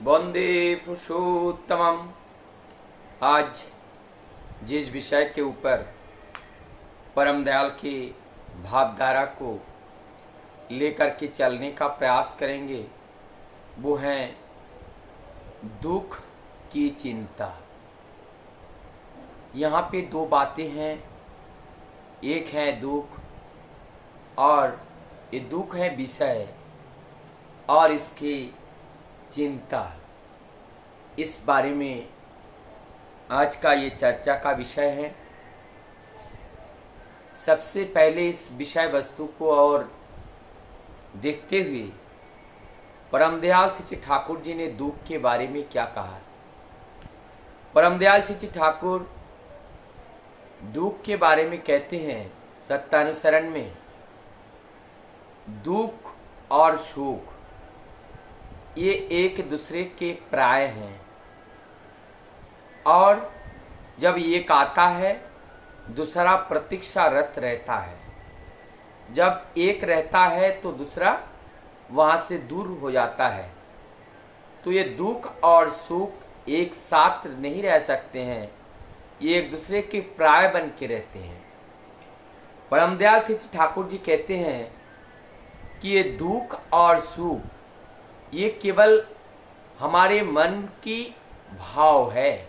वंदे पुरुषोत्तमम। आज जिस विषय के ऊपर परम दयाल की भावधारा को लेकर के चलने का प्रयास करेंगे वो है दुख की चिंता। यहाँ पे दो बातें हैं, एक है दुख और ये दुख है विषय और इसकी चिंता। इस बारे में आज का ये चर्चा का विषय है। सबसे पहले इस विषय वस्तु को और देखते हुए परमदयाल श्री ठाकुर जी ने दुख के बारे में क्या कहा। परमदयाल श्री ठाकुर दुख के बारे में कहते हैं सत्यानुसरण में, दुख और सुख ये एक दूसरे के प्राय हैं और जब एक आता है दूसरा प्रतीक्षारत रहता है। जब एक रहता है तो दूसरा वहाँ से दूर हो जाता है। तो ये दुख और सुख एक साथ नहीं रह सकते हैं, ये एक दूसरे के प्राय बन के रहते हैं। परमदयाल श्री ठाकुर जी कहते हैं कि ये दुख और सुख ये केवल हमारे मन की भाव है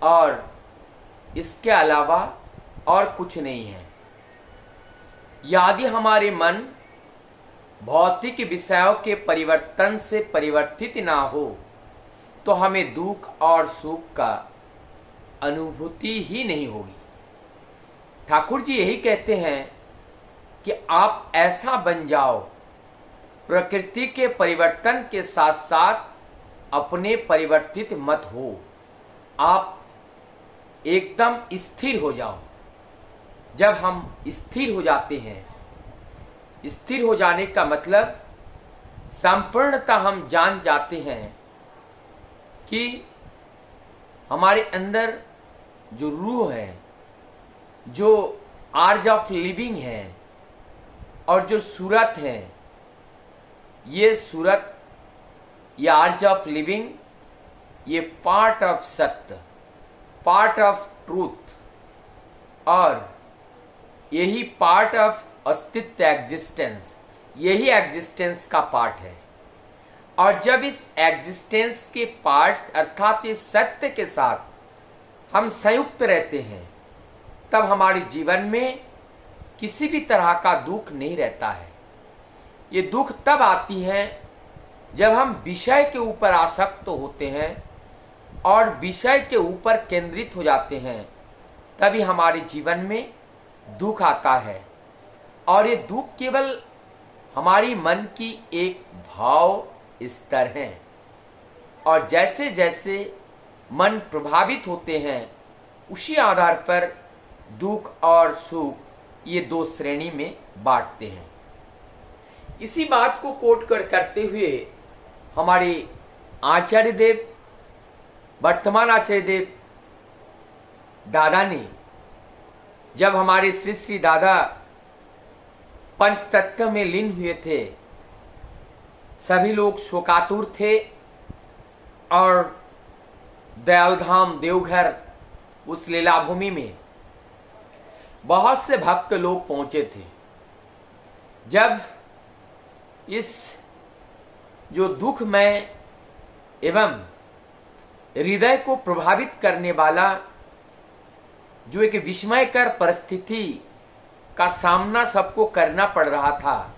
और इसके अलावा और कुछ नहीं है। यदि हमारे मन भौतिक विषयों के परिवर्तन से परिवर्तित ना हो तो हमें दुख और सुख का अनुभूति ही नहीं होगी। ठाकुर जी यही कहते हैं कि आप ऐसा बन जाओ, प्रकृति के परिवर्तन के साथ साथ अपने परिवर्तित मत हो, आप एकदम स्थिर हो जाओ। जब हम स्थिर हो जाते हैं, स्थिर हो जाने का मतलब संपूर्णतः हम जान जाते हैं कि हमारे अंदर जो रूह है, जो आर्ज ऑफ लिविंग है और जो सूरत है, ये सूरत, ये आर्ज ऑफ लिविंग, ये पार्ट ऑफ सत्य, पार्ट ऑफ ट्रूथ और यही पार्ट ऑफ अस्तित्व एग्जिस्टेंस, यही एग्जिस्टेंस का पार्ट है। और जब इस एग्जिस्टेंस के पार्ट अर्थात इस सत्य के साथ हम संयुक्त रहते हैं तब हमारे जीवन में किसी भी तरह का दुख नहीं रहता है। ये दुख तब आती हैं जब हम विषय के ऊपर आसक्त होते हैं और विषय के ऊपर केंद्रित हो जाते हैं, तभी हमारे जीवन में दुख आता है। और ये दुख केवल हमारी मन की एक भाव स्तर है और जैसे जैसे मन प्रभावित होते हैं उसी आधार पर दुख और सुख ये दो श्रेणी में बांटते हैं। इसी बात को कोट करते हुए हमारे आचार्य देव, वर्तमान आचार्य देव दादा ने, जब हमारे श्री श्री दादा पंचतत्व में लीन हुए थे, सभी लोग शोकातुर थे और दयालधाम देवघर उस लीलाभूमि में बहुत से भक्त लोग पहुंचे थे। जब इस जो दुखमय एवं हृदय को प्रभावित करने वाला जो एक विस्मयकर परिस्थिति का सामना सबको करना पड़ रहा था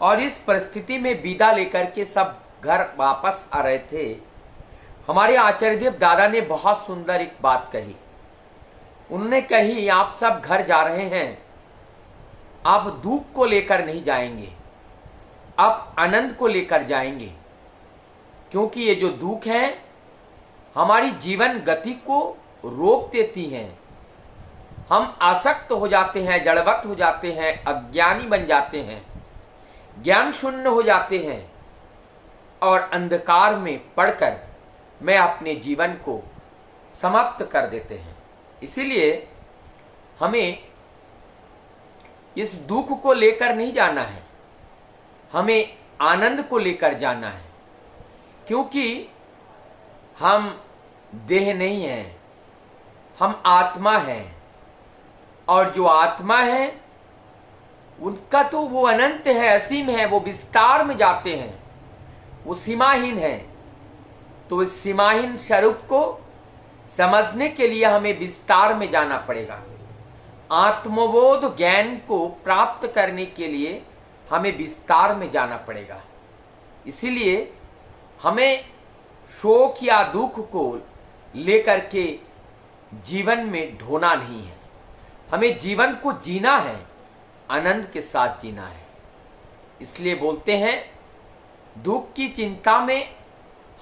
और इस परिस्थिति में विदा लेकर के सब घर वापस आ रहे थे, हमारे आचार्य देव दादा ने बहुत सुंदर एक बात कही। उन्होंने कही, आप सब घर जा रहे हैं, आप दुख को लेकर नहीं जाएंगे, आप आनंद को लेकर जाएंगे, क्योंकि ये जो दुख है हमारी जीवन गति को रोक देती हैं। हम आसक्त हो जाते हैं, जड़वत हो जाते हैं, अज्ञानी बन जाते हैं, ज्ञान शून्य हो जाते हैं और अंधकार में पड़कर मैं अपने जीवन को समाप्त कर देते हैं। इसीलिए हमें इस दुख को लेकर नहीं जाना है, हमें आनंद को लेकर जाना है। क्योंकि हम देह नहीं हैं, हम आत्मा हैं। और जो आत्मा है उनका तो वो अनंत है, असीम है, वो विस्तार में जाते हैं, वो सीमाहीन है। तो इस सीमाहीन स्वरूप को समझने के लिए हमें विस्तार में जाना पड़ेगा। आत्मबोध ज्ञान को प्राप्त करने के लिए हमें विस्तार में जाना पड़ेगा। इसीलिए हमें शोक या दुख को लेकर के जीवन में ढोना नहीं है। हमें जीवन को जीना है, आनंद के साथ जीना है। इसलिए बोलते हैं दुख की चिंता में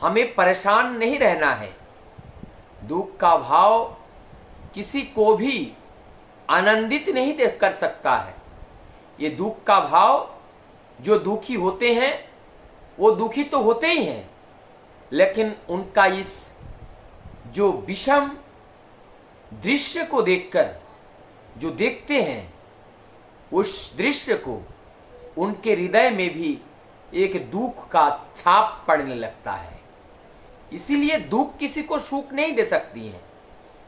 हमें परेशान नहीं रहना है। दुख का भाव किसी को भी आनंदित नहीं कर सकता है। ये दुख का भाव, जो दुखी होते हैं वो दुखी तो होते ही हैं, लेकिन उनका इस जो विषम दृश्य को देखकर जो देखते हैं, उस दृश्य को उनके हृदय में भी एक दुख का छाप पड़ने लगता है। इसीलिए दुख किसी को सुख नहीं दे सकती है।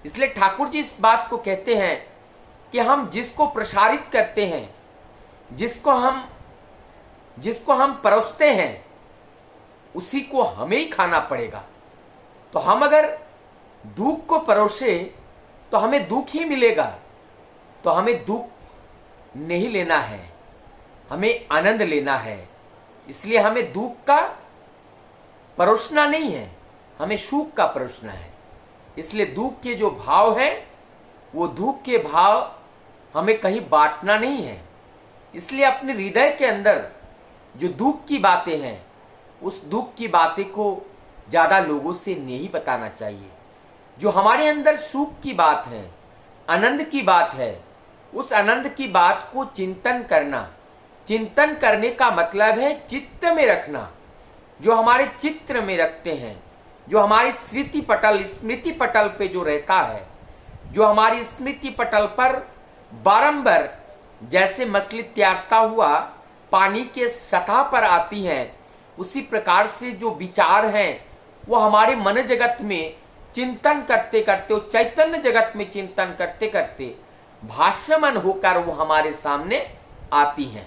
इसलिए ठाकुर जी इस बात को कहते हैं कि हम जिसको प्रसारित करते हैं, जिसको हम परोसते हैं, उसी को हमें ही खाना पड़ेगा। तो हम अगर दुख को परोसे तो हमें दुख ही मिलेगा। तो हमें दुख नहीं लेना है, हमें आनंद लेना है। इसलिए हमें दुख का परोसना नहीं है, हमें सुख का परोसना है। इसलिए दुख के जो भाव है, वो दुख के भाव हमें कहीं बांटना नहीं है। इसलिए अपने हृदय के अंदर जो दुख की बातें हैं, उस दुख की बातें को ज़्यादा लोगों से नहीं बताना चाहिए। जो हमारे अंदर सुख की बात है, आनंद की बात है, उस आनंद की बात को चिंतन करना। चिंतन करने का मतलब है चित्त में रखना। जो हमारे चित्र में रखते हैं, जो हमारी स्मृति पटल पे जो रहता है, जो हमारी स्मृति पटल पर बारंबार जैसे मछली तैरता हुआ पानी के सतह पर आती हैं, उसी प्रकार से जो विचार हैं वो हमारे मन जगत में चिंतन करते करते, वो चैतन्य जगत में चिंतन करते करते भाष्यमान होकर वो हमारे सामने आती हैं।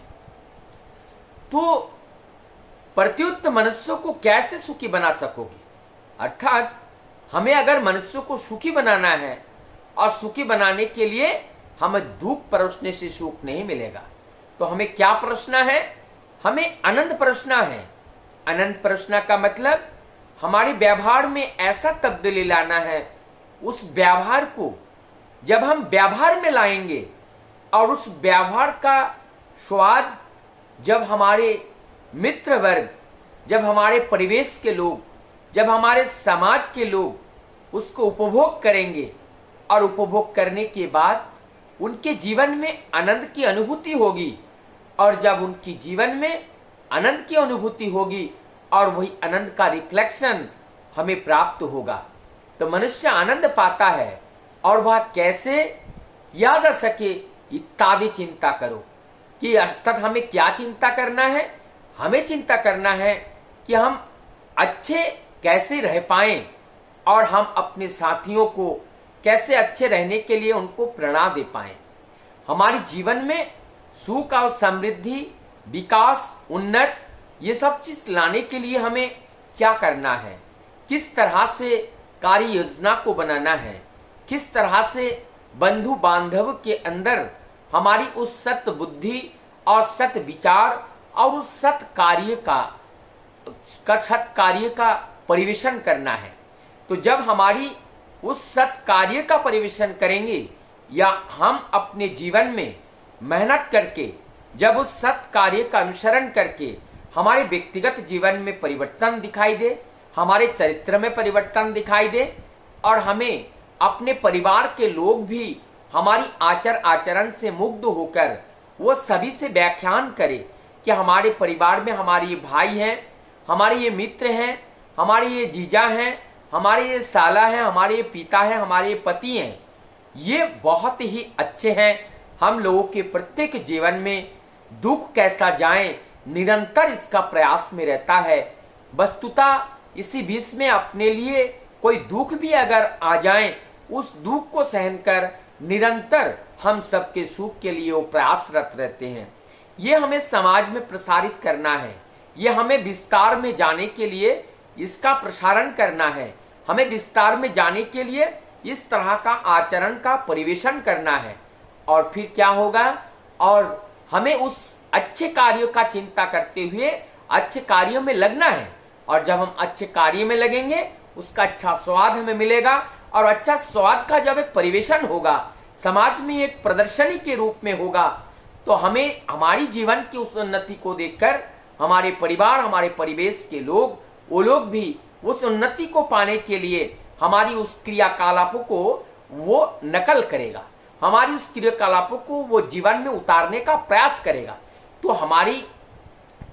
तो प्रत्युत मनुष्य को कैसे सुखी बना सकोगे? अर्थात हमें अगर मनुष्य को सुखी बनाना है, और सुखी बनाने के लिए हमें दुख परोसने से सुख नहीं मिलेगा। तो हमें क्या परोसना है? हमें आनंद परोसना है। आनंद परोसना का मतलब हमारे व्यवहार में ऐसा तब्दीली लाना है। उस व्यवहार को जब हम व्यवहार में लाएंगे, और उस व्यवहार का स्वाद जब हमारे मित्र वर्ग, जब हमारे परिवेश के लोग, जब हमारे समाज के लोग उसको उपभोग करेंगे, और उपभोग करने के बाद उनके जीवन में आनंद की अनुभूति होगी। और जब उनकी जीवन में आनंद की अनुभूति होगी और वही आनंद का रिफ्लेक्शन हमें प्राप्त होगा, तो मनुष्य आनंद पाता है। और वह कैसे किया जा सके इत्यादि चिंता करो। कि अर्थात हमें क्या चिंता करना है? हमें चिंता करना है कि हम अच्छे कैसे रह पाएं, और हम अपने साथियों को कैसे अच्छे रहने के लिए उनको प्रेरणा दे पाएं। हमारे जीवन में सुख और समृद्धि, विकास, उन्नत, ये सब चीज लाने के लिए हमें क्या करना है, किस तरह से कार्य योजना को बनाना है, किस तरह से बंधु बांधव के अंदर हमारी उस सत्य बुद्धि और सत्य विचार और उस सत्य कार्य का परिवेशन करना है। तो जब हमारी उस सत्य कार्य का परिवेशन करेंगे, या हम अपने जीवन में मेहनत करके जब उस सत्य कार्य का अनुसरण करके हमारे व्यक्तिगत जीवन में परिवर्तन दिखाई दे, हमारे चरित्र में परिवर्तन दिखाई दे, और हमें अपने परिवार के लोग भी हमारी आचरण से मुग्ध होकर वो सभी से व्याख्यान करें कि हमारे परिवार में हमारे ये भाई हैं, हमारे ये मित्र हैं, हमारे ये जीजा हैं, हमारे ये साला हैं, हमारे ये पिता हैं, हमारे ये पति हैं, ये बहुत ही अच्छे हैं। हम लोगों के प्रत्येक जीवन में दुख कैसा जाए, निरंतर इसका प्रयास में रहता है। वस्तुतः इसी बीच में अपने लिए कोई दुख भी अगर आ जाए, उस दुख को सहन कर निरंतर हम सबके सुख के लिए वो प्रयासरत रहते हैं। ये हमें समाज में प्रसारित करना है, ये हमें विस्तार में जाने के लिए इसका प्रसारण करना है, हमें विस्तार में जाने के लिए इस तरह का आचरण का परिवेशन करना है। और फिर क्या होगा, और हमें उस अच्छे कार्यों का चिंता करते हुए अच्छे कार्यों में लगना है। और जब हम अच्छे कार्य में लगेंगे, उसका अच्छा स्वाद हमें मिलेगा, और अच्छा स्वाद का जब एक परिवेशन होगा, समाज में एक प्रदर्शनी के रूप में होगा, तो हमें हमारी जीवन की उस उन्नति को देखकर हमारे परिवार, हमारे परिवेश के लोग, वो लोग भी उस उन्नति को पाने के लिए हमारी उस क्रियाकलापों को वो नकल करेगा, हमारी उस क्रियाकलापों को वो जीवन में उतारने का प्रयास करेगा। तो हमारी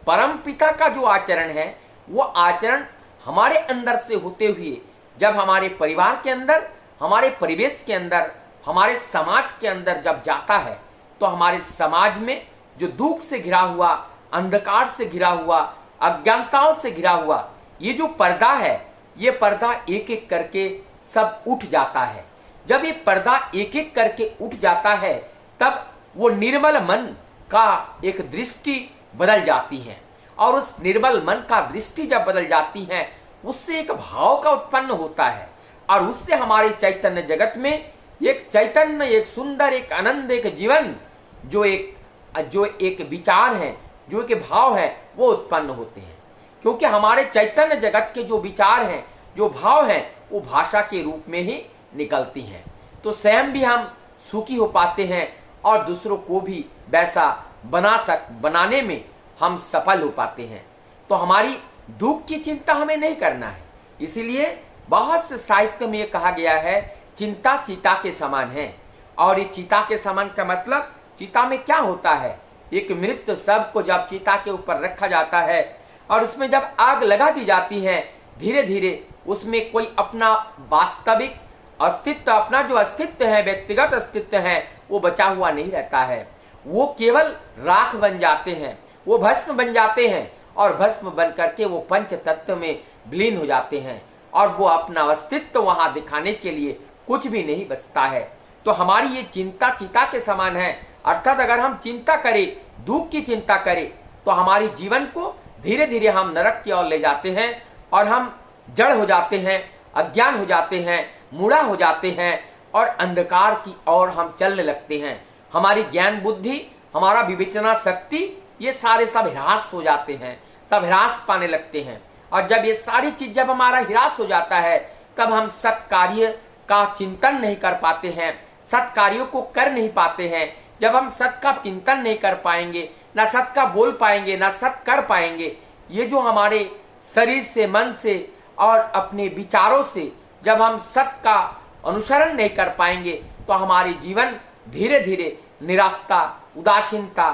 परम पिता का जो आचरण है, वो आचरण हमारे अंदर से होते हुए जब हमारे परिवार के अंदर, हमारे परिवेश के अंदर, हमारे समाज के अंदर जब जाता है, तो हमारे समाज में जो दुख से घिरा हुआ, अंधकार से घिरा हुआ, अज्ञानताओं से घिरा हुआ ये जो पर्दा है, ये पर्दा एक एक करके सब उठ जाता है। जब ये पर्दा एक एक करके उठ जाता है, तब वो निर्मल मन का एक दृष्टि बदल जाती है, और उस निर्मल मन का दृष्टि जब बदल जाती है, उससे एक भाव का उत्पन्न होता है, और उससे हमारे चैतन्य जगत में एक चैतन्य, एक सुंदर, एक आनंद, एक जीवन, जो एक विचार है, जो एक भाव है, वो उत्पन्न होते हैं। क्योंकि हमारे चैतन्य जगत के जो विचार हैं, जो भाव हैं, वो भाषा के रूप में ही निकलती हैं। तो स्वयं भी हम सुखी हो पाते हैं, और दूसरों को भी वैसा बनाने में हम सफल हो पाते हैं। तो हमारी दुख की चिंता हमें नहीं करना है। इसीलिए बहुत से साहित्य में ये कहा गया है, चिंता सीता के समान है। और इस चिता के समान का मतलब, चिता में क्या होता है, एक मृत शव को जब चिता के ऊपर रखा जाता है और उसमें जब आग लगा दी जाती है, धीरे धीरे उसमें कोई अपना वास्तविक अस्तित्व, अपना जो अस्तित्व है, व्यक्तिगत अस्तित्व है, वो बचा हुआ नहीं रहता है। वो केवल राख बन जाते हैं, वो भस्म बन जाते हैं, और भस्म बन करके वो पंच तत्व में विलीन हो जाते हैं, और वो अपना अस्तित्व वहां दिखाने के लिए कुछ भी नहीं बचता है। तो हमारी ये चिंता चिता के समान है। अर्थात अगर हम चिंता करें, दुख की चिंता करें, तो हमारी जीवन को धीरे धीरे हम नरक की ओर ले जाते हैं, और हम जड़ हो जाते हैं, अज्ञान हो जाते हैं, मूढ़ा हो जाते हैं, और अंधकार की ओर हम चलने लगते हैं। हमारी ज्ञान बुद्धि, हमारा विवेचना शक्ति, ये सारे सब ह्रास हो जाते हैं, सब ह्रास पाने लगते हैं। और जब ये सारी चीज जब हमारा ह्रास हो जाता है, तब हम सत्कार्य का चिंतन नहीं कर पाते हैं, सत्कार्यों को कर नहीं पाते हैं। जब हम सत का चिंतन नहीं कर पाएंगे, ना सत का बोल पाएंगे, ना सत कर पाएंगे, ये जो हमारे शरीर से, मन से और अपने विचारों से जब हम सत का अनुसरण नहीं कर पाएंगे, तो हमारी जीवन धीरे धीरे निराशा, उदासीनता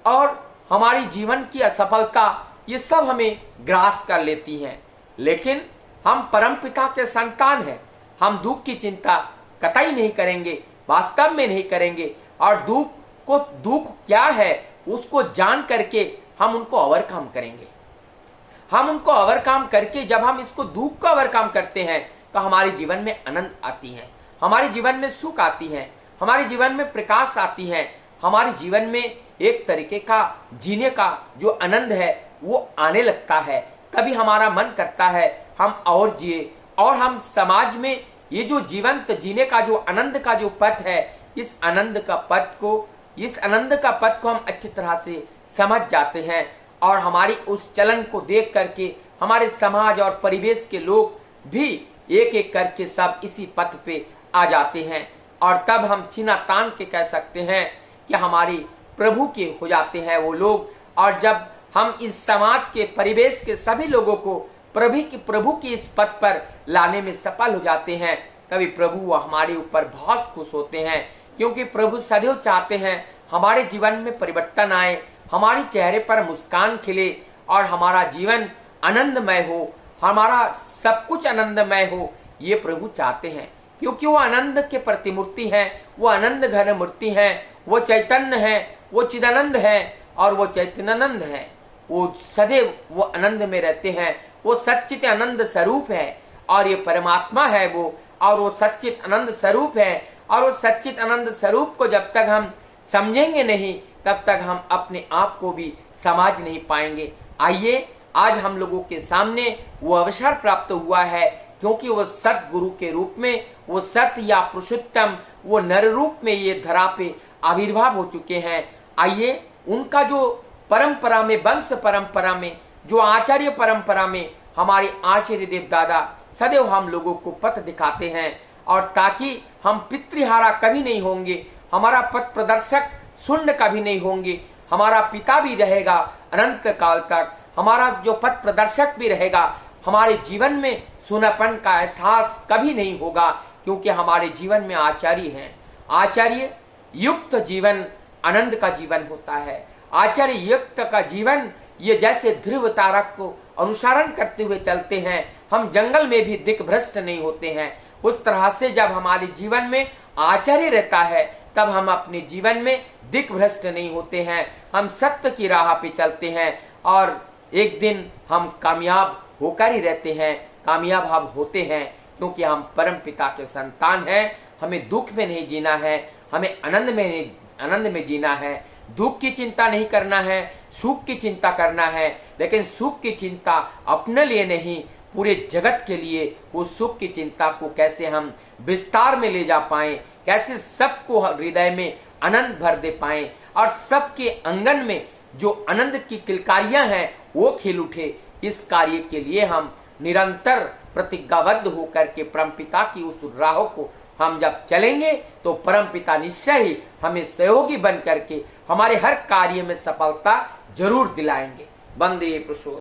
और हमारी जीवन की असफलता, ये सब हमें ग्रास कर लेती हैं। लेकिन हम परमपिता के संतान हैं, हम दुख की चिंता कतई नहीं करेंगे, वास्तव में नहीं करेंगे। और दुख क्या है उसको जान करके हम उनको ओवरकम करेंगे। हम उनको ओवरकम करके जब हम इसको दुख को ओवरकम करते हैं, तो हमारे जीवन में आनंद आती है, हमारे जीवन में सुख आती है, हमारे जीवन में प्रकाश आती है, हमारे जीवन में एक तरीके का जीने का जो आनंद है वो आने लगता है। तभी हमारा मन करता है हम और जिए, और हम समाज में ये जो जीवंत जीने का जो आनंद का जो पथ है, इस आनंद का पथ को हम अच्छी तरह से समझ जाते हैं। और हमारी उस चलन को देख करके हमारे समाज और परिवेश के लोग भी एक एक करके सब इसी पथ पे आ जाते हैं, और तब हम छीना तान के कह सकते हैं कि हमारी प्रभु के हो जाते हैं वो लोग। और जब हम इस समाज के, परिवेश के सभी लोगों को प्रभु की इस पथ पर लाने में सफल हो जाते हैं, तभी प्रभु हमारे ऊपर बहुत खुश होते हैं। क्योंकि प्रभु सदैव चाहते हैं हमारे जीवन में परिवर्तन आए, हमारे चेहरे पर मुस्कान खिले, और हमारा जीवन आनंदमय हो, हमारा सब कुछ आनंदमय हो, ये प्रभु चाहते हैं। क्योंकि वो आनंद के प्रतिमूर्ति हैं, वो आनंद घन मूर्ति हैं, वो चैतन्य है, वो चिदानंद है, और वो चैतन्यानंद है। वो सदैव वो आनंद में रहते हैं, वो सच्चित आनंद स्वरूप है और ये परमात्मा है वो, और वो सच्चित आनंद स्वरूप है। और वो सच्चित आनंद स्वरूप को जब तक हम समझेंगे नहीं तब तक हम अपने आप को भी समझ नहीं पाएंगे। आइए आज हम लोगों के सामने वो अवसर प्राप्त हुआ है, क्योंकि वो सतगुरु के रूप में, वो सत्य या पुरुषोत्तम, वो नर रूप में ये धरा पे आविर्भाव हो चुके हैं। आइए उनका जो परंपरा में, वंश परंपरा में, जो आचार्य परंपरा में हमारे आचार्य देव दादा सदैव हम लोगों को पथ दिखाते हैं, और ताकि हम पितृहारा कभी नहीं होंगे, हमारा पथ प्रदर्शक शून्य कभी नहीं होंगे, हमारा पिता भी रहेगा अनंत काल तक, हमारा जो पथ प्रदर्शक भी रहेगा, हमारे जीवन में सुनापन का एहसास कभी नहीं होगा, क्योंकि हमारे जीवन में आचार्य हैं। आचार्य युक्त जीवन आनंद का जीवन होता है। आचार्य युक्त का जीवन ये जैसे ध्रुव तारक को अनुसरण करते हुए चलते हैं, हम जंगल में भी दिक्भ्रष्ट नहीं होते हैं। उस तरह से जब हमारे जीवन में आचार्य रहता है तब हम अपने जीवन में दिक्भ्रष्ट नहीं होते हैं, हम सत्य की राह पे चलते हैं और एक दिन हम कामयाब होकर ही रहते हैं, कामयाब हम होते हैं, क्योंकि हम परम पिता के संतान हैं। हमें दुख में नहीं जीना है, हमें आनंद में जीना है। दुख की चिंता नहीं करना है, सुख की चिंता करना है, लेकिन सुख की चिंता अपने लिए नहीं, पूरे जगत के लिए। वो सुख की चिंता को कैसे हम विस्तार में ले जा पाएं, कैसे सबको हृदय में आनंद भर दे पाएं, और सबके अंगन में जो आनंद की किलकारियां हैं वो खिल उठे, इस कार्य के लिए हम निरंतर प्रतिज्ञाबद्ध होकर के परमपिता की उस राह को हम जब चलेंगे तो परमपिता निश्चय ही हमें सहयोगी बन करके हमारे हर कार्य में सफलता जरूर दिलाएंगे। वंदे पुरुषोत्तम।